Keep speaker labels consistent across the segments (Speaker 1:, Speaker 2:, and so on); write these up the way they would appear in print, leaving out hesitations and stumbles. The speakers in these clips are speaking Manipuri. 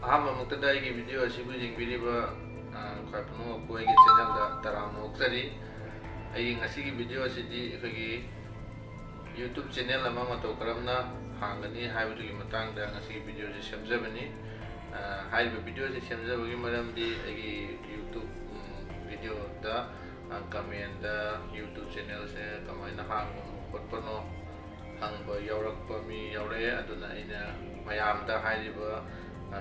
Speaker 1: ꯑꯍꯥꯟꯕꯃꯛꯇꯗ ꯑꯩꯒꯤ ꯚꯤꯗꯤꯑꯣ ꯑꯁꯤꯕꯨ ꯌꯦꯡꯕꯤꯔꯤꯕ ꯈ꯭ꯋꯥꯏ ꯄꯨꯝꯅꯃꯛꯄꯨ ꯑꯩꯒꯤ ꯆꯦꯅꯦꯜꯗ ꯇꯔꯥꯝꯅ ꯑꯣꯛꯆꯔꯤ꯫ ꯑꯩꯒꯤ ꯉꯁꯤꯒꯤ ꯚꯤꯗꯤꯑꯣ ꯑꯁꯤꯗꯤ ꯑꯩꯈꯣꯏꯒꯤ ꯌꯨꯇ꯭ꯌꯨꯕ ꯆꯦꯅꯦꯜ ꯑꯃ ꯃꯇꯧ ꯀꯔꯝꯅ ꯍꯥꯡꯒꯅꯤ ꯍꯥꯏꯕꯗꯨꯒꯤ ꯃꯇꯥꯡꯗ ꯉꯁꯤꯒꯤ ꯚꯤꯗꯤꯑꯣꯁꯤ ꯁꯦꯝꯖꯕꯅꯤ꯫ ꯍꯥꯏꯔꯤꯕ ꯚꯤꯗꯤꯑꯣꯁꯤ ꯁꯦꯝꯖꯕꯒꯤ ꯃꯔꯝꯗꯤ ꯑꯩꯒꯤ ꯌꯨꯇ꯭ꯌꯨꯕ ꯚꯤꯗꯤꯑꯣꯗ ꯀꯃꯦꯟꯗ ꯌꯨꯇ꯭ꯌꯨꯕ ꯆꯦꯅꯦꯜꯁꯦ ꯀꯃꯥꯏꯅ ꯍꯥꯡꯕꯅꯣ ꯈꯣꯠꯄꯅꯣ ꯍꯪꯕ ꯌꯥꯎꯔꯛꯄ ꯃꯤ ꯌꯥꯎꯔꯛꯑꯦ꯫ ꯑꯗꯨꯅ ꯑꯩꯅ ꯃꯌꯥꯝꯗ ꯍꯥꯏꯔꯤꯕ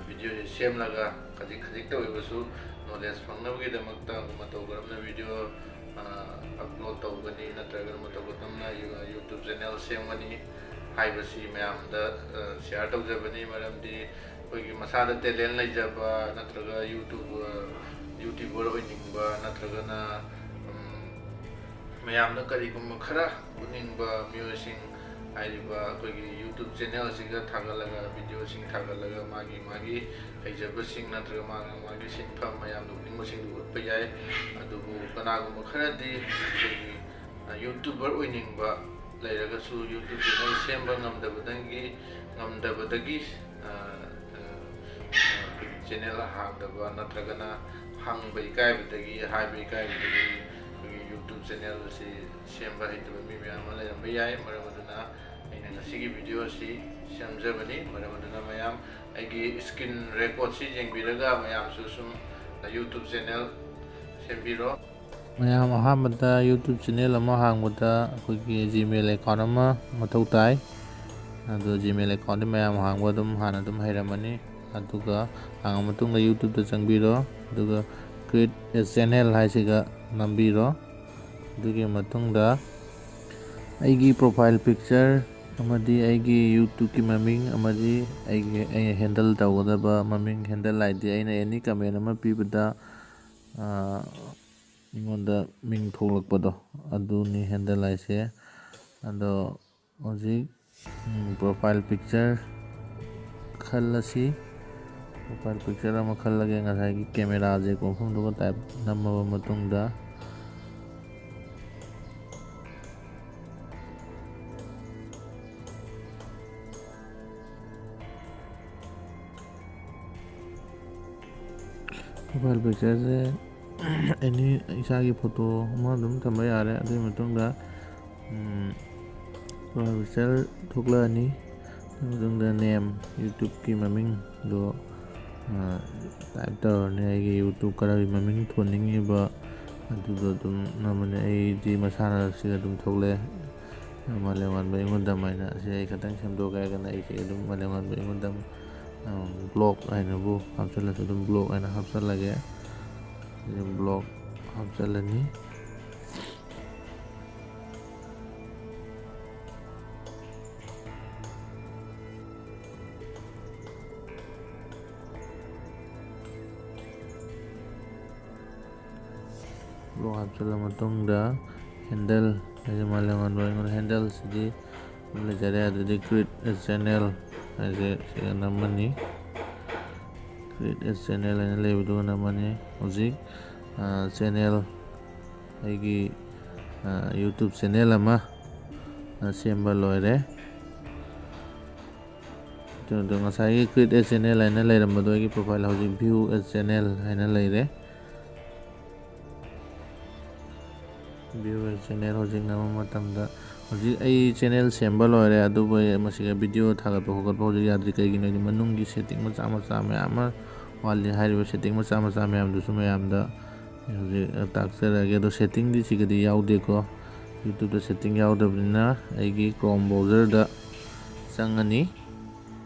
Speaker 1: ꯚꯤꯗꯤꯑꯣꯁꯤ ꯁꯦꯝꯂꯒ ꯈꯖꯤꯛꯇ ꯑꯣꯏꯕꯁꯨ ꯅꯣꯂꯦꯖ ꯐꯪꯅꯕꯒꯤꯗꯃꯛꯇ ꯃꯇꯧ ꯀꯔꯝꯅ ꯚꯤꯗꯤꯑꯣ ꯑꯞꯂꯣꯗ ꯇꯧꯒꯅꯤ ꯅꯠꯇ꯭ꯔꯒ ꯃꯇꯧ ꯀꯔꯝꯅ ꯌꯨꯇ꯭ꯌꯨꯕ ꯆꯦꯅꯦꯜ ꯁꯦꯝꯒꯅꯤ ꯍꯥꯏꯕꯁꯤ ꯃꯌꯥꯝꯗ ꯁꯤꯌꯥꯔ ꯇꯧꯖꯕꯅꯤ꯫ ꯃꯔꯝꯗꯤ ꯑꯩꯈꯣꯏꯒꯤ ꯃꯁꯥꯗ ꯇꯦꯂꯦꯟ ꯂꯩꯖꯕ ꯅꯠꯇ꯭ꯔꯒ ꯌꯨꯇ꯭ꯌꯨꯕꯔ ꯑꯣꯏꯅꯤꯡꯕ ꯅꯠꯇ꯭ꯔꯒꯅ ꯃꯌꯥꯝꯅ ꯀꯔꯤꯒꯨꯝꯕ ꯈꯔ ꯎꯠꯅꯤꯡꯕ ꯃꯤꯑꯣꯏꯁꯤꯡ ꯍꯥꯏꯔꯤꯕ ꯑꯩꯈꯣꯏꯒꯤ ꯌꯨꯇ꯭ꯌꯨꯕ ꯆꯦꯅꯦꯜ ꯑꯁꯤꯒ ꯊꯥꯒꯠꯂꯒ ꯚꯤꯗꯤꯑꯣꯁꯤꯡ ꯊꯥꯒꯠꯂꯒ ꯃꯥꯒꯤ ꯍꯩꯖꯕꯁꯤꯡ ꯅꯠꯇ꯭ꯔꯒ ꯃꯥꯒꯤ ꯁꯤꯟꯐꯝ ꯃꯌꯥꯝꯅ ꯎꯠꯅꯤꯡꯕꯁꯤꯡꯗꯨ ꯎꯠꯄ ꯌꯥꯏ꯫ ꯑꯗꯨꯕꯨ ꯀꯅꯥꯒꯨꯝꯕ ꯈꯔꯗꯤ ꯑꯩꯈꯣꯏꯒꯤ ꯌꯨꯇ꯭ꯌꯨꯕꯔ ꯑꯣꯏꯅꯤꯡꯕ ꯂꯩꯔꯒꯁꯨ ꯌꯨꯇ꯭ꯌꯨꯕ ꯆꯦꯅꯦꯜ ꯁꯦꯝꯕ ꯉꯝꯗꯕꯗꯒꯤ ꯆꯦꯅꯦꯜ ꯍꯥꯡꯗꯕ ꯅꯠꯇ꯭ꯔꯒꯅ ꯍꯪꯕ ꯏꯀꯥꯏꯕꯗꯒꯤ ꯍꯥꯏꯕ ꯏꯀꯥꯏꯕꯗꯒꯤ ꯑꯩꯈꯣꯏꯒꯤ ꯌꯨꯇ꯭ꯌꯨꯕ ꯆꯦꯅꯦꯜ ꯑꯁꯤ ꯁꯦꯝꯕ ꯍꯩꯇꯕ ꯃꯤ ꯃꯌꯥꯝ ꯑꯃ ꯂꯩꯔꯝꯕ ꯌꯥꯏ꯫ ꯃꯔꯝ ꯑꯗꯨꯅ ꯑꯩꯅ ꯉꯁꯤꯒꯤ ꯚꯤꯗꯤꯑꯣ ꯑꯁꯤ ꯁꯦꯝꯖꯕꯅꯤ꯫ ꯃꯔꯝ ꯑꯗꯨꯅ ꯃꯌꯥꯝ ꯑꯩꯒꯤ ꯁ꯭ꯀ꯭ꯔꯤꯟ ꯔꯦꯀꯣꯔꯠꯁꯤ ꯌꯦꯡꯕꯤꯔꯒ ꯃꯌꯥꯝꯁꯨ ꯁꯨꯝ ꯌꯨꯇ꯭ꯌꯨꯕ ꯆꯦꯅꯦꯜ ꯁꯦꯝꯕꯤꯔꯣ꯫ ꯃꯌꯥꯝ ꯑꯍꯥꯟꯕꯗ ꯌꯨꯇ꯭ꯌꯨꯕ ꯆꯦꯅꯦꯜ ꯑꯃ ꯍꯥꯡꯕꯗ ꯑꯩꯈꯣꯏꯒꯤ ꯖꯤꯃꯦꯜ ꯑꯦꯀꯥꯎꯟ ꯑꯃ ꯃꯊꯧ ꯇꯥꯏ꯫ ꯑꯗꯣ ꯖꯤꯃꯦꯜ ꯑꯦꯀꯥꯎꯟꯗꯤ ꯃꯌꯥꯝ ꯍꯥꯡꯕ ꯍꯥꯟꯅ ꯑꯗꯨꯝ ꯍꯩꯔꯝꯃꯅꯤ꯫ ꯑꯗꯨꯒ ꯍꯥꯡꯉ ꯃꯇꯨꯡꯗ ꯌꯨꯇ꯭ꯌꯨꯕꯇ ꯆꯪꯕꯤꯔꯣ꯫ ꯑꯗꯨꯒ ꯀ꯭ꯔꯤꯌꯦꯠ ꯑꯦ ꯆꯦꯅꯦꯜ ꯍꯥꯏꯁꯤꯒ ꯅꯝꯕꯤꯔꯣ꯫ ꯑꯗꯨꯒꯤ ꯃꯇꯨꯡꯗ ꯑꯩꯒꯤ ꯄ꯭ꯔꯣꯐꯥꯏꯜ ꯄꯤꯛꯆꯔ ꯑꯃꯗꯤ ꯑꯩꯒꯤ ꯌꯨꯇ꯭ꯌꯨꯕꯀꯤ ꯃꯃꯤꯡ ꯑꯃꯗꯤ ꯑꯩꯅ ꯍꯦꯟꯗꯜ ꯇꯧꯒꯗꯕ ꯃꯃꯤꯡ ꯍꯦꯟꯗꯜ ꯍꯥꯏꯗꯤ ꯑꯩꯅ ꯑꯦꯅꯤ ꯀꯃꯦꯟ ꯑꯃ ꯄꯤꯕꯗ ꯑꯩꯉꯣꯟꯗ ꯃꯤꯡ ꯊꯣꯛꯂꯛꯄꯗꯣ ꯑꯗꯨꯅꯤ ꯍꯦꯟꯗꯜ ꯍꯥꯏꯁꯦ꯫ ꯑꯗꯣ ꯍꯧꯖꯤꯛ ꯄ꯭ꯔꯣꯐꯥꯏꯜ ꯄꯤꯛꯆꯔ ꯈꯜꯂꯁꯤ꯫ ꯄ꯭ꯔꯣꯐꯥꯏꯜ ꯄꯤꯛꯆꯔ ꯑꯃ ꯈꯜꯂꯒꯦ꯫ ꯉꯁꯥꯏꯒꯤ ꯀꯦꯃꯦꯔꯥꯁꯦ ꯃꯐꯝꯗꯨꯒ ꯇꯥꯏꯞ ꯅꯝꯃꯕ ꯃꯇꯨꯡꯗ ꯄ꯭ꯔꯣꯐꯥꯏꯜ ꯄꯤꯛꯆꯔꯁꯦ ꯑꯦꯅꯤ ꯏꯁꯥꯒꯤ ꯐꯣꯇꯣ ꯑꯃ ꯑꯗꯨꯝ ꯊꯝꯕ ꯌꯥꯔꯦ꯫ ꯑꯗꯨꯒꯤ ꯃꯇꯨꯡꯗ ꯄ꯭ꯔꯣꯐꯥꯏꯜ ꯄꯤꯛꯆꯔ ꯊꯣꯛꯂꯛꯑꯅꯤ꯫ ꯑꯗꯨꯒꯤ ꯃꯇꯨꯡꯗ ꯅꯦꯝ ꯌꯨꯇ꯭ꯌꯨꯕꯀꯤ ꯃꯃꯤꯡꯗꯣ ꯇꯥꯏꯞ ꯇꯧꯔꯅꯤ꯫ ꯑꯩꯒꯤ ꯌꯨꯇ꯭ꯌꯨꯕ ꯀꯔꯤ ꯃꯃꯤꯡ ꯊꯣꯟꯅꯤꯡꯉꯤꯕ ꯑꯗꯨꯗꯣ ꯑꯗꯨꯝ ꯅꯝꯃꯅꯤ꯫ ꯑꯩꯗꯤ ꯃꯁꯥꯅ ꯁꯤꯗ ꯑꯗꯨꯝ ꯊꯣꯛꯂꯛꯑꯦ ꯃꯥꯂꯦꯝꯉꯥꯟꯕ ꯑꯩꯉꯣꯟꯗꯝ ꯍꯥꯏꯅ꯫ ꯑꯁꯤ ꯑꯩ ꯈꯤꯇꯪ ꯁꯦꯝꯗꯣꯛꯀꯦ ꯍꯥꯏꯔꯒꯅ ꯑꯩꯁꯦ ꯑꯗꯨꯝ ꯃꯥꯂꯦꯝꯉꯥꯟꯕ ꯑꯩꯉꯣꯟꯗꯝ ꯕ꯭ꯂꯣꯛ ꯍꯥꯏꯅꯕꯨ ꯍꯥꯞꯆꯤꯜꯂꯁꯨ ꯑꯗꯨꯝ ꯕ꯭ꯂꯣꯛ ꯍꯥꯏꯅ ꯍꯥꯞꯆꯤꯜꯂꯒꯦ꯫ ꯕ꯭ꯂꯣꯛ ꯍꯥꯞꯆꯤꯜꯂꯅꯤ꯫ ꯕ꯭ꯂꯣꯛ ꯍꯥꯞꯆꯤꯜꯂ ꯃꯇꯨꯡꯗ ꯍꯦꯟꯗꯜ ꯍꯥꯏꯁꯦ ꯃꯥꯂꯦꯝꯉꯥꯟꯕ ꯑꯩꯉꯣꯟꯗ ꯍꯦꯟꯗꯜꯁꯤꯗꯤ ꯑꯗꯨꯝ ꯂꯩꯖꯔꯦ꯫ ꯑꯗꯨꯗꯤ ꯀ꯭ꯔꯤꯌꯦꯠ ꯑꯦ ꯆꯦꯅꯦꯜ ꯍꯥꯏꯁꯦ ꯁꯤꯒ ꯅꯝꯃꯅꯤ꯫ ꯀ꯭ꯔꯤꯌꯦꯠ ꯑꯦ ꯆꯦꯅꯦꯜ ꯍꯥꯏꯅ ꯂꯩꯕꯗꯨꯒ ꯅꯝꯃꯅꯤ꯫ ꯍꯧꯖꯤꯛ ꯆꯦꯅꯦꯜ ꯑꯩꯒꯤ ꯌꯨꯇ꯭ꯌꯨꯕ ꯆꯦꯅꯦꯜ ꯑꯃ ꯁꯦꯝꯕ ꯂꯣꯏꯔꯦ꯫ ꯑꯗꯨ ꯉꯁꯥꯏꯒꯤ ꯀ꯭ꯔꯤꯌꯦꯠ ꯑꯦ ꯆꯦꯅꯦꯜ ꯍꯥꯏꯅ ꯂꯩꯔꯝꯕꯗꯣ ꯑꯩꯒꯤ ꯄ꯭ꯔꯣꯐꯥꯏꯜ ꯍꯧꯖꯤꯛ ꯚ꯭ꯌꯨ ꯑꯦ ꯆꯦꯅꯦꯜ ꯍꯥꯏꯅ ꯂꯩꯔꯦ꯫ ꯚ꯭ꯌꯨ ꯑꯦ ꯆꯦꯅꯦꯜ ꯍꯧꯖꯤꯛ ꯅꯝꯕ ꯃꯇꯝꯗ ꯍꯧꯖꯤꯛ ꯑꯩ ꯆꯦꯅꯦꯜ ꯁꯦꯝꯕ ꯂꯣꯏꯔꯦ꯫ ꯑꯗꯨꯕꯨ ꯃꯁꯤꯒ ꯚꯤꯗꯤꯑꯣ ꯊꯥꯒꯠꯄ ꯈꯣꯠꯄ ꯍꯧꯖꯤꯛ ꯌꯥꯗ꯭ꯔꯤ꯫ ꯀꯩꯒꯤꯅꯣ ꯍꯥꯏꯗꯤ ꯃꯅꯨꯡꯒꯤ ꯁꯦꯠꯇꯤꯡ ꯃꯆꯥ ꯃꯌꯥꯝ ꯑꯃ ꯋꯥꯠꯂꯤ꯫ ꯍꯥꯏꯔꯤꯕ ꯁꯦꯠꯇꯤꯡ ꯃꯆꯥ ꯃꯌꯥꯝꯗꯨꯁꯨ ꯃꯌꯥꯝꯗ ꯍꯧꯖꯤꯛ ꯇꯥꯛꯆꯔꯛꯑꯒꯦ꯫ ꯑꯗꯣ ꯁꯦꯠꯇꯤꯡꯗꯤ ꯁꯤꯒꯗꯤ ꯌꯥꯎꯗꯦꯀꯣ꯫ ꯌꯨꯇ꯭ꯌꯨꯕꯇ ꯁꯦꯠꯇꯤꯡ ꯌꯥꯎꯗꯕꯅꯤꯅ ꯑꯩꯒꯤ ꯀ꯭ꯔꯣꯝ ꯕ꯭ꯔꯥꯎꯖꯔꯗ ꯆꯪꯉꯅꯤ꯫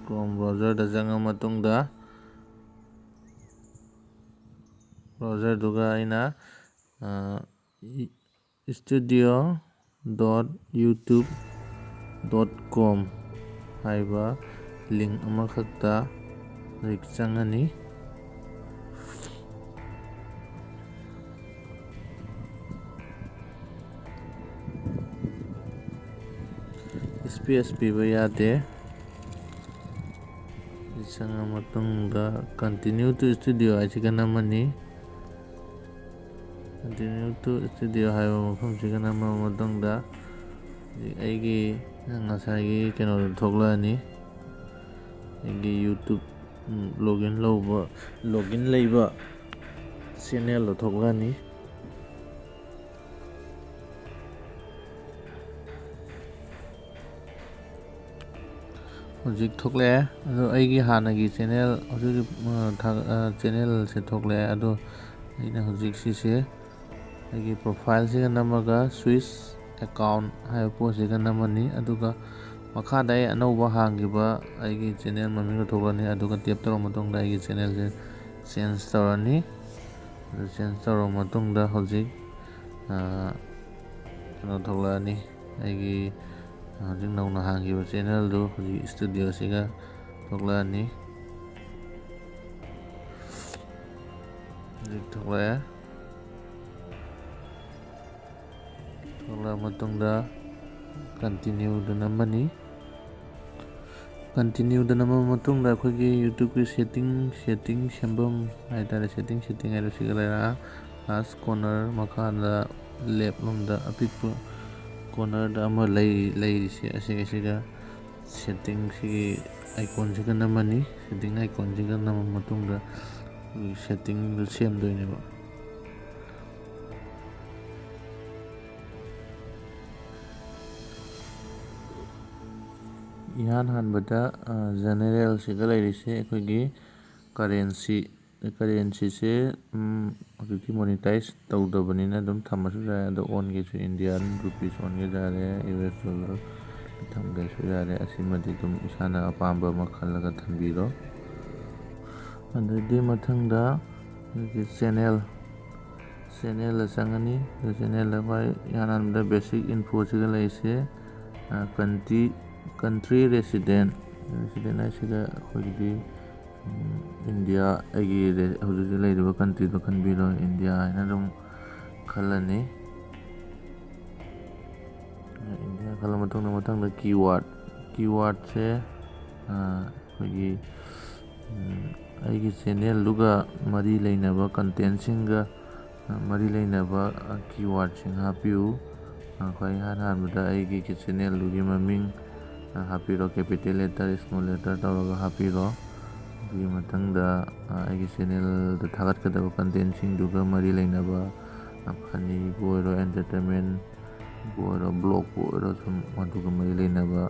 Speaker 1: ꯀ꯭ꯔꯣꯝ ꯕ꯭ꯔꯥꯎꯖꯔꯗ ꯆꯪꯉ ꯃꯇꯨꯡꯗ ꯕ꯭ꯔꯥꯎꯖꯔꯗꯨꯒ ꯑꯩꯅ studio.youtube.com ꯍꯥꯏꯕ ꯂꯤꯡ ꯑꯃꯈꯛꯇ ꯍꯧꯖꯤꯛ ꯆꯪꯉꯅꯤ꯫ ꯁ꯭ꯄꯦꯁ ꯄꯤꯕ ꯌꯥꯗꯦ꯫ ꯆꯪꯉ ꯃꯇꯨꯡꯗ ꯀꯟꯇꯤꯅ꯭ꯌꯨ ꯇꯨ ꯁ꯭ꯇꯨꯗꯤꯑꯣ ꯍꯥꯏꯁꯤꯒ ꯅꯝꯃꯅꯤ꯫ ꯀꯟꯇꯤꯅ꯭ꯌꯨ ꯇꯨ ꯁ꯭ꯇꯨꯗꯤꯑꯣ ꯍꯥꯏꯕ ꯃꯐꯝꯁꯤꯒ ꯅꯝꯃꯕ ꯃꯇꯨꯡꯗ ꯑꯩꯒꯤ ꯉꯁꯥꯏꯒꯤ ꯀꯩꯅꯣꯗꯣ ꯊꯣꯛꯂꯛꯑꯅꯤ꯫ ꯑꯩꯒꯤ ꯌꯨꯇ꯭ꯌꯨꯕ ꯂꯣꯒꯤꯟ ꯂꯩꯕ ꯆꯦꯅꯦꯜꯗꯣ ꯊꯣꯛꯂꯛꯑꯅꯤ꯫ ꯍꯧꯖꯤꯛ ꯊꯣꯛꯂꯛꯑꯦ ꯑꯗꯣ ꯑꯩꯒꯤ ꯍꯥꯟꯅꯒꯤ ꯆꯦꯅꯦꯜ ꯍꯧꯖꯤꯛ ꯆꯦꯅꯦꯜꯁꯦ ꯊꯣꯛꯂꯛꯑꯦ ꯑꯗꯣ ꯑꯩꯅ ꯍꯧꯖꯤꯛ ꯁꯤꯁꯦ ꯑꯩꯒꯤ ꯄ꯭ꯔꯣꯐꯥꯏꯜꯁꯤꯒ ꯅꯝꯃꯒ ꯁ꯭ꯋꯤꯆ ꯑꯦꯀꯥꯎꯟ ꯍꯥꯏꯕ ꯄꯣꯠꯁꯤꯒ ꯅꯝꯃꯅꯤ ꯑꯗꯨꯒ ꯃꯈꯥꯗ ꯑꯩ ꯑꯅꯧꯕ ꯍꯥꯡꯈꯤꯕ ꯑꯩꯒꯤ ꯆꯦꯅꯦꯜ ꯃꯃꯤꯡꯗꯣ ꯊꯣꯛꯂꯛꯑꯅꯤ ꯑꯗꯨꯒ ꯇꯦꯞ ꯇꯧꯔꯕ ꯃꯇꯨꯡꯗ ꯑꯩꯒꯤ ꯆꯦꯅꯦꯜꯁꯦ ꯆꯦꯟꯖ ꯇꯧꯔꯅꯤ꯫ ꯑꯗꯨ ꯆꯦꯟꯖ ꯇꯧꯔꯕ ꯃꯇꯨꯡꯗ ꯍꯧꯖꯤꯛ ꯀꯩꯅꯣ ꯊꯣꯛꯂꯛꯑꯅꯤ ꯑꯩꯒꯤ ꯍꯧꯖꯤꯛ ꯅꯧꯅ ꯍꯥꯡꯈꯤꯕ ꯆꯦꯅꯦꯜꯗꯨ ꯍꯧꯖꯤꯛ ꯏꯁꯇꯨꯗꯤꯑꯣꯁꯤꯒ ꯊꯣꯛꯂꯛꯑꯅꯤ꯫ ꯍꯧꯖꯤꯛ ꯊꯣꯛꯂꯛꯑꯦ꯫ ꯊꯣꯛꯂꯛꯑ ꯃꯇꯨꯡꯗ ꯀꯟꯇꯤꯅ꯭ꯌꯨꯗ ꯅꯝꯃꯅꯤ꯫ ꯀꯟꯇꯤꯅ꯭ꯌꯨꯗ ꯅꯝꯃꯕ ꯃꯇꯨꯡꯗ ꯑꯩꯈꯣꯏꯒꯤ ꯌꯨꯇ꯭ꯌꯨꯕꯀꯤ ꯁꯦꯠꯇꯤꯡ ꯁꯦꯝꯐꯝ ꯍꯥꯏꯇꯥꯔꯦ ꯁꯦꯠꯇꯤꯡ ꯍꯥꯏꯗꯣ ꯁꯤꯒ ꯂꯩꯔꯒ ꯂꯥꯁ ꯀꯣꯔꯅꯔ ꯃꯈꯥꯗ ꯂꯦꯐ ꯂꯣꯝꯗ ꯑꯄꯤꯛꯄ ꯀꯣꯔꯅꯔꯗ ꯑꯃ ꯂꯩꯔꯤꯁꯦ ꯑꯁꯤꯒ ꯁꯦꯠꯇꯤꯡꯁꯤꯒꯤ ꯑꯥꯏꯀꯣꯟꯁꯤꯒ ꯅꯝꯃꯅꯤ꯫ ꯁꯦꯠꯇꯤꯡ ꯑꯥꯏꯀꯣꯟꯁꯤꯒ ꯅꯝꯃ ꯃꯇꯨꯡꯗ ꯁꯦꯠꯇꯤꯡꯗꯨ ꯁꯦꯝꯗꯣꯏꯅꯦꯕ꯫ ꯏꯍꯥꯟ ꯍꯥꯟꯕꯗ ꯖꯦꯅꯦꯔꯦꯜꯁꯤꯒ ꯂꯩꯔꯤꯁꯦ ꯑꯩꯈꯣꯏꯒꯤ ꯀꯔꯦꯟꯁꯤꯁꯦ ꯍꯧꯖꯤꯛꯇꯤ ꯃꯣꯅꯤꯇꯥꯏꯖ ꯇꯧꯗꯕꯅꯤꯅ ꯑꯗꯨꯝ ꯊꯝꯃꯁꯨ ꯌꯥꯔꯦ ꯑꯗꯣ ꯑꯣꯟꯒꯦꯁꯨ ꯏꯟꯗꯤꯌꯥꯟ ꯔꯨꯄꯤꯁ ꯑꯣꯟꯒꯦꯁꯨ ꯌꯥꯔꯦ US ꯗꯣꯂꯔ ꯊꯝꯒꯦꯁꯨ ꯌꯥꯔꯦ ꯑꯁꯤꯃꯗꯤ ꯑꯗꯨꯝ ꯏꯁꯥꯅ ꯑꯄꯥꯝꯕ ꯑꯃ ꯈꯜꯂꯒ ꯊꯝꯕꯤꯔꯣ꯫ ꯑꯗꯨꯗꯤ ꯃꯊꯪꯗ ꯑꯩꯈꯣꯏꯒꯤ ꯆꯦꯅꯦꯜꯗ ꯆꯪꯉꯅꯤ꯫ ꯆꯦꯅꯦꯜꯗ ꯈ꯭ꯋꯥꯏ ꯏꯍꯥꯟ ꯍꯥꯟꯕꯗ ꯕꯦꯁꯤꯛ ꯏꯟꯐꯣꯁꯤꯒ ꯂꯩꯔꯤꯁꯦ ꯀꯟꯇ꯭ꯔꯤ ꯔꯦꯁꯤꯗꯦꯟ ꯍꯥꯏꯁꯤꯒ ꯑꯩꯈꯣꯏꯒꯤꯗꯤ ꯏꯟꯗꯤꯌꯥ ꯑꯩꯒꯤ ꯍꯧꯖꯤꯛ ꯂꯩꯔꯤꯕ ꯀꯟꯇ꯭ꯔꯤꯗꯣ ꯈꯟꯕꯤꯔꯣ ꯏꯟꯗꯤꯌꯥ ꯍꯥꯏꯅ ꯑꯗꯨꯝ ꯈꯜꯂꯅꯤ꯫ ꯏꯟꯗꯤꯌꯥ ꯈꯜꯂ ꯃꯊꯪꯗ ꯀꯤꯋꯥꯔꯗꯁꯦ ꯑꯩꯈꯣꯏꯒꯤ ꯑꯩꯒꯤ ꯆꯦꯅꯦꯜꯗꯨꯒ ꯃꯔꯤ ꯂꯩꯅꯕ ꯀꯟꯇꯦꯟꯁꯤꯡꯒ ꯃꯔꯤ ꯂꯩꯅꯕ ꯀꯤꯋꯥꯔꯗꯁꯤꯡ ꯍꯥꯞꯄꯤꯌꯨ꯫ ꯈ꯭ꯋꯥꯏ ꯏꯍꯥꯟ ꯍꯥꯟꯕꯗ ꯑꯩꯒꯤ ꯆꯦꯅꯦꯜꯗꯨꯒꯤ ꯃꯃꯤꯡ ꯍꯥꯞꯄꯤꯔꯣ ꯀꯦꯄꯤꯇꯦꯜ ꯂꯦꯇꯔ ꯁ꯭ꯃꯣꯜ ꯂꯦꯇꯔ ꯇꯧꯔꯒ ꯍꯥꯞꯄꯤꯔꯣ꯫ ꯑꯗꯨꯒꯤ ꯃꯊꯪꯗ ꯑꯩꯒꯤ ꯆꯦꯅꯦꯜꯗ ꯊꯥꯒꯠꯀꯗꯕ ꯀꯟꯇꯦꯟꯁꯤꯡꯗꯨꯒ ꯃꯔꯤ ꯂꯩꯅꯕ ꯐꯅꯤꯕꯨ ꯑꯣꯏꯔꯣ ꯑꯦꯟꯇꯔꯇꯦꯟꯃꯦꯟꯕꯨ ꯑꯣꯏꯔꯣ ꯕ꯭ꯂꯣꯒꯄꯨ ꯑꯣꯏꯔꯣ ꯁꯨꯝ ꯑꯗꯨꯒ ꯃꯔꯤ ꯂꯩꯅꯕ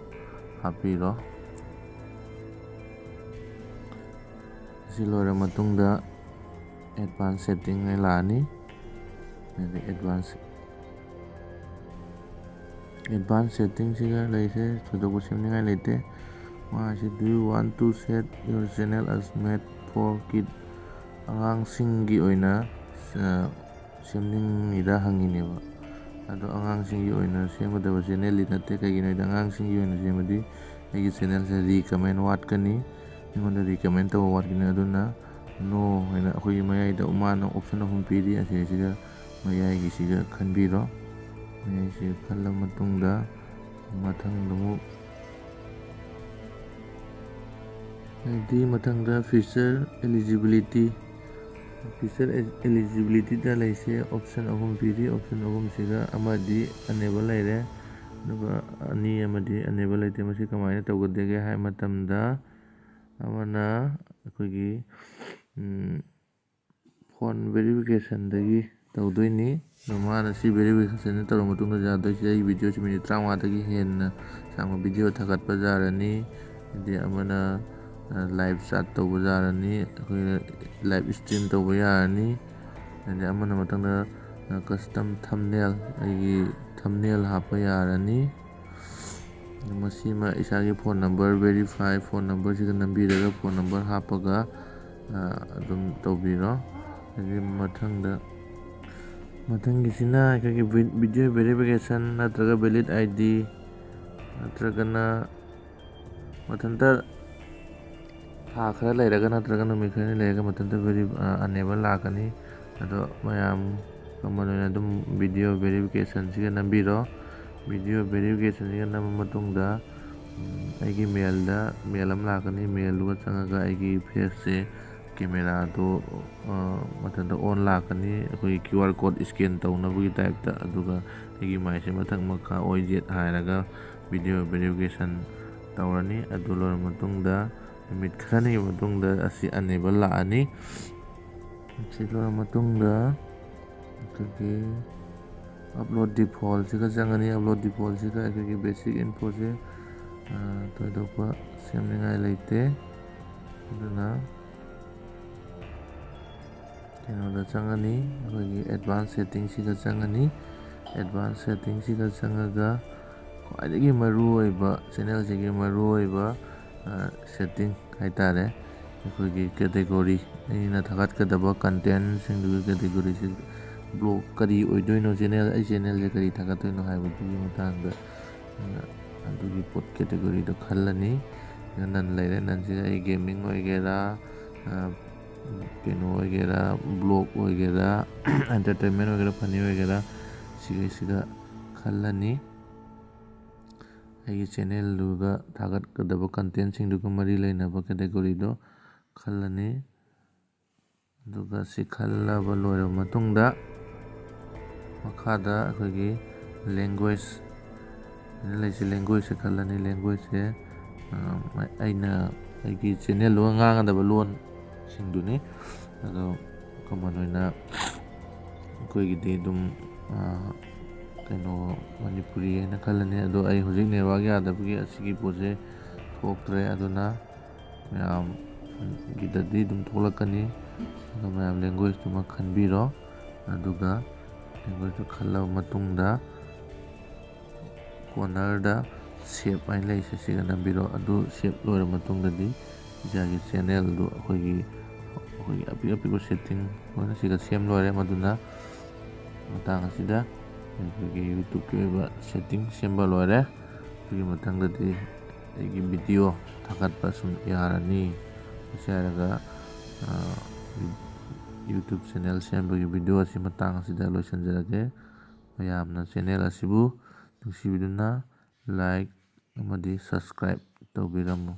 Speaker 1: ꯍꯥꯞꯄꯤꯔꯣ꯫ ꯑꯁꯤ ꯂꯣꯏꯔ ꯃꯇꯨꯡꯗ ꯑꯦꯗꯚꯥꯟꯁ ꯁꯦꯠꯇꯤꯡ ꯍꯥꯏꯅ ꯂꯥꯛꯑꯅꯤ꯫ ꯑꯦꯗꯚꯥꯟꯁ ꯁꯦꯠꯇꯤꯡꯁꯤꯒ ꯂꯩꯔꯤꯁꯦ ꯊꯣꯏꯗꯣꯛꯄ ꯁꯦꯝꯅꯤꯡꯉꯥꯏ ꯂꯩꯇꯦ꯫ ꯃꯥꯁꯤ ꯗꯨ you want to set your channel as made four ꯀꯤꯗ ꯑꯉꯥꯡꯁꯤꯡꯒꯤ ꯑꯣꯏꯅ ꯁꯦꯝꯅꯤꯡꯉꯤꯔ ꯍꯪꯉꯤꯅꯦꯕ꯫ ꯑꯗꯣ ꯑꯉꯥꯡꯁꯤꯡꯒꯤ ꯑꯣꯏꯅ ꯁꯦꯝꯒꯗꯕ ꯆꯦꯅꯦꯜꯗꯤ ꯅꯠꯇꯦ ꯀꯩꯒꯤꯅꯣ ꯍꯥꯏꯗꯤ ꯑꯉꯥꯡꯁꯤꯡꯒꯤ ꯑꯣꯏꯅ ꯁꯦꯝꯃꯗꯤ ꯑꯩꯒꯤ ꯆꯦꯅꯦꯜꯁꯦ ꯔꯤꯀꯃꯦꯟ ꯋꯥꯠꯀꯅꯤ ꯑꯩꯉꯣꯟꯗ ꯔꯤꯀꯃꯦꯟ ꯇꯧꯕ ꯋꯥꯠꯀꯅꯤ ꯑꯗꯨꯅ ꯅꯣ ꯍꯥꯏꯅ ꯑꯩꯈꯣꯏꯒꯤ ꯃꯌꯥꯏꯗ ꯃꯥꯅ ꯑꯣꯞꯁꯟ 3 ꯄꯤꯔꯤ ꯑꯁꯤꯁꯤꯒ ꯃꯌꯥꯏꯒꯤꯁꯤꯒ ꯈꯟꯕꯤꯔꯣ꯫ ꯃꯌꯥꯏꯁꯤꯒ ꯈꯜꯂ ꯃꯇꯨꯡꯗ ꯃꯊꯪꯗ ꯐꯤꯆꯔ ꯑꯦꯂꯤꯖꯤꯕꯤꯂꯤꯇꯤꯗ ꯂꯩꯁꯦ ꯑꯣꯞꯁꯟ 3 ꯄꯤꯔꯤ ꯑꯣꯞꯁꯟ 3ꯁꯤꯒ ꯑꯃꯗꯤ ꯑꯅꯦꯕꯜ ꯂꯩꯔꯦ ꯑꯗꯨꯒ ꯑꯅꯤ ꯑꯃꯗꯤ ꯑꯅꯦꯕꯜ ꯂꯩꯇꯦ꯫ ꯃꯁꯤ ꯀꯃꯥꯏꯅ ꯇꯧꯒꯗꯒꯦ ꯍꯥꯏꯕ ꯃꯇꯝꯗ ꯑꯃꯅ ꯑꯩꯈꯣꯏꯒꯤ ꯐꯣꯟ ꯚꯦꯔꯤꯐꯤꯀꯦꯁꯟꯗꯒꯤ ꯇꯧꯗꯣꯏꯅꯤ꯫ ꯑꯗꯣ ꯃꯥꯅ ꯁꯤ ꯚꯦꯔꯤꯐꯤꯀꯦꯁꯟ ꯇꯧꯔꯕ ꯃꯇꯨꯡꯗ ꯌꯥꯗꯣꯏꯁꯦ ꯑꯩꯒꯤ ꯚꯤꯗꯤꯑꯣꯁꯤ ꯃꯤꯅꯤꯠ 35ꯗꯒꯤ ꯍꯦꯟꯅ ꯁꯥꯡꯕ ꯚꯤꯗꯤꯑꯣ ꯊꯥꯒꯠꯄ ꯌꯥꯔꯅꯤ꯫ ꯍꯥꯏꯗꯤ ꯑꯃꯅ ꯂꯥꯏꯚ ꯆꯥꯠ ꯇꯧꯕ ꯌꯥꯔꯅꯤ ꯑꯩꯈꯣꯏꯅ ꯂꯥꯏꯚ ꯏꯁꯇ꯭ꯔꯤꯝ ꯇꯧꯕ ꯌꯥꯔꯅꯤ꯫ ꯑꯗꯩ ꯑꯃꯅ ꯃꯊꯪꯗ ꯀꯁꯇꯝ ꯑꯩꯒꯤ ꯊꯝꯅꯦꯜ ꯍꯥꯞꯄ ꯌꯥꯔꯅꯤ꯫ ꯃꯁꯤꯃ ꯏꯁꯥꯒꯤ ꯐꯣꯟ ꯅꯝꯕꯔ ꯚꯦꯔꯤꯐꯥꯏ ꯐꯣꯟ ꯅꯝꯕꯔꯁꯤꯒ ꯅꯝꯕꯤꯔꯒ ꯐꯣꯟ ꯅꯝꯕꯔ ꯍꯥꯞꯄꯒ ꯑꯗꯨꯝ ꯇꯧꯕꯤꯔꯣ꯫ ꯑꯗꯒꯤ ꯃꯊꯪꯒꯤꯁꯤꯅ ꯑꯩꯈꯣꯏꯒꯤ ꯚꯤꯗꯤꯑꯣ ꯚꯦꯔꯤꯐꯤꯀꯦꯁꯟ ꯅꯠꯇ꯭ꯔꯒ ꯚꯦꯂꯤꯠ ID ꯅꯠꯇ꯭ꯔꯒꯅ ꯃꯊꯟꯇ ꯊꯥ ꯈꯔ ꯂꯩꯔꯒ ꯅꯠꯇ꯭ꯔꯒ ꯅꯨꯃꯤꯠ ꯈꯔ ꯂꯩꯔꯒ ꯃꯊꯟꯇ ꯑꯅꯦꯕꯜ ꯂꯥꯛꯀꯅꯤ꯫ ꯑꯗꯣ ꯃꯌꯥꯝ ꯀꯃꯟ ꯑꯣꯏꯅ ꯑꯗꯨꯝ ꯚꯤꯗꯤꯑꯣ ꯚꯦꯔꯤꯐꯤꯀꯦꯁꯟꯁꯤꯒ ꯅꯝꯕꯤꯔꯣ꯫ ꯚꯤꯗꯤꯑꯣ ꯚꯦꯔꯤꯐꯤꯀꯦꯁꯟꯁꯤꯒ ꯅꯝꯕ ꯃꯇꯨꯡꯗ ꯑꯩꯒꯤ ꯃꯦꯜ ꯑꯃ ꯂꯥꯛꯀꯅꯤ ꯃꯦꯜꯗꯨꯒ ꯆꯪꯉꯒ ꯑꯩꯒꯤ ꯐꯦꯁꯁꯦ ꯀꯦꯃꯦꯔꯥꯗꯣ ꯃꯊꯟꯇ ꯑꯣꯟ ꯂꯥꯛꯀꯅꯤ ꯑꯩꯈꯣꯏꯒꯤ QR ꯀꯣꯗ ꯏꯁꯀꯦꯟ ꯇꯧꯅꯕꯒꯤ ꯇꯥꯏꯞꯇ ꯑꯗꯨꯒ ꯑꯩꯒꯤ ꯃꯥꯏꯁꯦ ꯃꯊꯛ ꯃꯈꯥ ꯑꯣꯏ ꯖꯦꯠ ꯍꯥꯏꯔꯒ ꯚꯤꯗꯤꯑꯣ ꯚꯦꯔꯤꯐꯤꯀꯦꯁꯟ ꯇꯧꯔꯅꯤ꯫ ꯑꯗꯨ ꯂꯣꯏꯔꯕ ꯃꯇꯨꯡꯗ ꯅꯨꯃꯤꯠ ꯈꯔꯅꯤꯒꯤ ꯃꯇꯨꯡꯗ ꯑꯁꯤ ꯑꯅꯦꯕꯜ ꯂꯥꯛꯑꯅꯤ꯫ ꯁꯤ ꯂꯣꯏꯔ ꯃꯇꯨꯡꯗ ꯑꯩꯈꯣꯏꯒꯤ ꯑꯞꯂꯣꯗ ꯗꯤꯐꯣꯜꯠꯁꯤꯒ ꯆꯪꯉꯅꯤ꯫ ꯑꯞꯂꯣꯗ ꯗꯤꯐꯣꯜꯠꯁꯤꯗ ꯑꯩꯈꯣꯏꯒꯤ ꯕꯦꯁꯤꯛ ꯏꯟꯐꯣꯁꯦ ꯊꯣꯏꯗꯣꯛꯄ ꯁꯦꯝꯅꯤꯡꯉꯥꯏ ꯂꯩꯇꯦ, ꯑꯗꯨꯅ ꯀꯩꯅꯣꯗ ꯆꯪꯉꯅꯤ, ꯑꯩꯈꯣꯏꯒꯤ ꯑꯦꯗꯚꯥꯟꯁ ꯁꯦꯠꯇꯤꯡꯁꯤꯗ ꯆꯪꯉꯅꯤ꯫ ꯑꯦꯗꯚꯥꯟꯁ ꯁꯦꯠꯇꯤꯡꯁꯤꯗ ꯆꯪꯉꯒ ꯈ꯭ꯋꯥꯏꯗꯒꯤ ꯃꯔꯨꯑꯣꯏꯕ ꯆꯦꯅꯦꯜꯁꯤꯒꯤ ꯃꯔꯨꯑꯣꯏꯕ ꯁꯦꯠꯇꯤꯡ ꯍꯥꯏꯇꯥꯔꯦ, ꯑꯩꯈꯣꯏꯒꯤ ꯀꯦꯇꯦꯒꯣꯔꯤ, ꯑꯩꯅ ꯊꯥꯒꯠꯀꯗꯕ ꯀꯟꯇꯦꯟꯠꯁꯤꯡꯗꯨꯒꯤ ꯀꯦꯇꯦꯒꯣꯔꯤꯁꯤ ꯕ꯭ꯂꯣꯛ ꯀꯔꯤ ꯑꯣꯏꯗꯣꯏꯅꯣ, ꯑꯩ ꯆꯦꯅꯦꯜꯁꯦ ꯀꯔꯤ ꯊꯥꯒꯠꯇꯣꯏꯅꯣ ꯍꯥꯏꯕꯗꯨꯒꯤ ꯃꯇꯥꯡꯗ ꯑꯗꯨꯒꯤ ꯄꯣꯠ ꯀꯦꯇꯦꯒꯣꯔꯤꯗꯣ ꯈꯜꯂꯅꯤ꯫ ꯅꯟ ꯂꯩꯔꯦ, ꯅꯟꯁꯤꯗ ꯑꯩ ꯒꯦꯃꯤꯡ ꯑꯣꯏꯒꯦꯔꯥ, ꯀꯩꯅꯣ ꯑꯣꯏꯒꯦꯔꯥ, ꯕ꯭ꯂꯣꯛ ꯑꯣꯏꯒꯦꯔꯥ, ꯑꯦꯟꯇꯔꯇꯦꯟꯃꯦꯟ ꯑꯣꯏꯒꯦꯔꯥ, ꯐꯅꯤ ꯑꯣꯏꯒꯦꯔꯥ, ꯁꯤꯒꯩꯁꯤꯗ ꯈꯜꯂꯅꯤ꯫ ꯑꯩꯒꯤ ꯆꯦꯅꯦꯜꯗꯨꯒ ꯊꯥꯒꯠꯀꯗꯕ ꯀꯟꯇꯦꯟꯠꯁꯤꯡꯗꯨꯒ ꯃꯔꯤ ꯂꯩꯅꯕ ꯀꯦꯇꯦꯒꯣꯔꯤꯗꯣ ꯈꯜꯂꯅꯤ꯫ ꯑꯗꯨꯒ ꯁꯤ ꯈꯜꯂꯕ ꯂꯣꯏꯔꯕ ꯃꯇꯨꯡꯗ ꯃꯈꯥꯗ ꯑꯩꯈꯣꯏꯒꯤ ꯂꯦꯡꯒ꯭ꯋꯦꯖ ꯂꯩꯁꯤ, ꯂꯦꯡꯒ꯭ꯋꯦꯖꯁꯦ ꯈꯜꯂꯅꯤ꯫ ꯂꯦꯡꯒ꯭ꯋꯦꯖꯁꯦ ꯑꯩꯅ ꯑꯩꯒꯤ ꯆꯦꯅꯦꯜꯗꯨꯒ ꯉꯥꯡꯒꯗꯕ ꯂꯣꯟꯁꯤꯡꯗꯨꯅꯤ꯫ ꯑꯗꯣ ꯀꯃꯟ ꯑꯣꯏꯅ ꯑꯩꯈꯣꯏꯒꯤꯗꯤ ꯑꯗꯨꯝ ꯀꯩꯅꯣ ꯃꯅꯤꯄꯨꯔꯤ ꯍꯥꯏꯅ ꯈꯜꯂꯅꯤ꯫ ꯑꯗꯣ ꯑꯩ ꯍꯧꯖꯤꯛ ꯅꯦꯠꯋꯥꯔꯛ ꯌꯥꯗꯕꯒꯤ ꯑꯁꯤꯒꯤ ꯄꯣꯠꯁꯦ ꯊꯣꯛꯇ꯭ꯔꯦ, ꯑꯗꯨꯅ ꯃꯌꯥꯝꯒꯤꯗꯗꯤ ꯑꯗꯨꯝ ꯊꯣꯛꯂꯛꯀꯅꯤ꯫ ꯑꯗꯣ ꯃꯌꯥꯝ ꯂꯦꯡꯒ꯭ꯋꯦꯖꯇꯨꯃ ꯈꯟꯕꯤꯔꯣ꯫ ꯑꯗꯨꯒ ꯂꯦꯡꯒ꯭ꯋꯦꯖꯇꯨ ꯈꯜꯂꯕ ꯃꯇꯨꯡꯗ ꯀꯣꯔꯅꯔꯗ ꯁꯦꯞ ꯍꯥꯏꯅ ꯂꯩꯔꯤꯁꯦ, ꯁꯤꯒ ꯅꯝꯕꯤꯔꯣ꯫ ꯑꯗꯨ ꯁꯦꯞ ꯂꯣꯏꯔꯕ ꯃꯇꯨꯡꯗꯗꯤ ꯏꯁꯥꯒꯤ ꯆꯦꯅꯦꯜꯗꯨ ꯑꯩꯈꯣꯏꯒꯤ ꯑꯄꯤꯛ ꯑꯄꯤꯛꯄ ꯁꯦꯠꯇꯤꯡ ꯂꯣꯏꯅ ꯁꯤꯒ ꯁꯦꯝ ꯂꯣꯏꯔꯦ꯫ ꯃꯗꯨꯅ ꯃꯇꯥꯡ ꯑꯁꯤꯗ ꯑꯩꯈꯣꯏꯒꯤ ꯌꯨꯇ꯭ꯌꯨꯕꯀꯤ ꯑꯣꯏꯕ ꯁꯦꯠꯇꯤꯡ ꯁꯦꯝꯕ ꯂꯣꯏꯔꯦ꯫ ꯑꯗꯨꯒꯤ ꯃꯊꯪꯗꯗꯤ ꯑꯩꯒꯤ ꯚꯤꯗꯤꯑꯣ ꯊꯥꯒꯠꯄ ꯁꯨꯝ ꯌꯥꯔꯅꯤ꯫ ꯃꯁꯤ ꯍꯥꯏꯔꯒ ꯌꯨꯇ꯭ꯌꯨꯕ ꯆꯦꯅꯦꯜ ꯁꯦꯝꯕꯒꯤ ꯚꯤꯗꯤꯑꯣ ꯑꯁꯤ ꯃꯇꯥꯡ ꯑꯁꯤꯗ ꯂꯣꯏꯁꯤꯟꯖꯔꯒꯦ꯫ ꯃꯌꯥꯝꯅ ꯆꯦꯅꯦꯜ ꯑꯁꯤꯕꯨ ꯅꯨꯡꯁꯤꯕꯤꯗꯨꯅ ꯂꯥꯏꯛ ꯑꯃꯗꯤ ꯁꯕꯁꯀ꯭ꯔꯥꯏꯕ ꯇꯧꯕꯤꯔꯝꯃꯨ꯫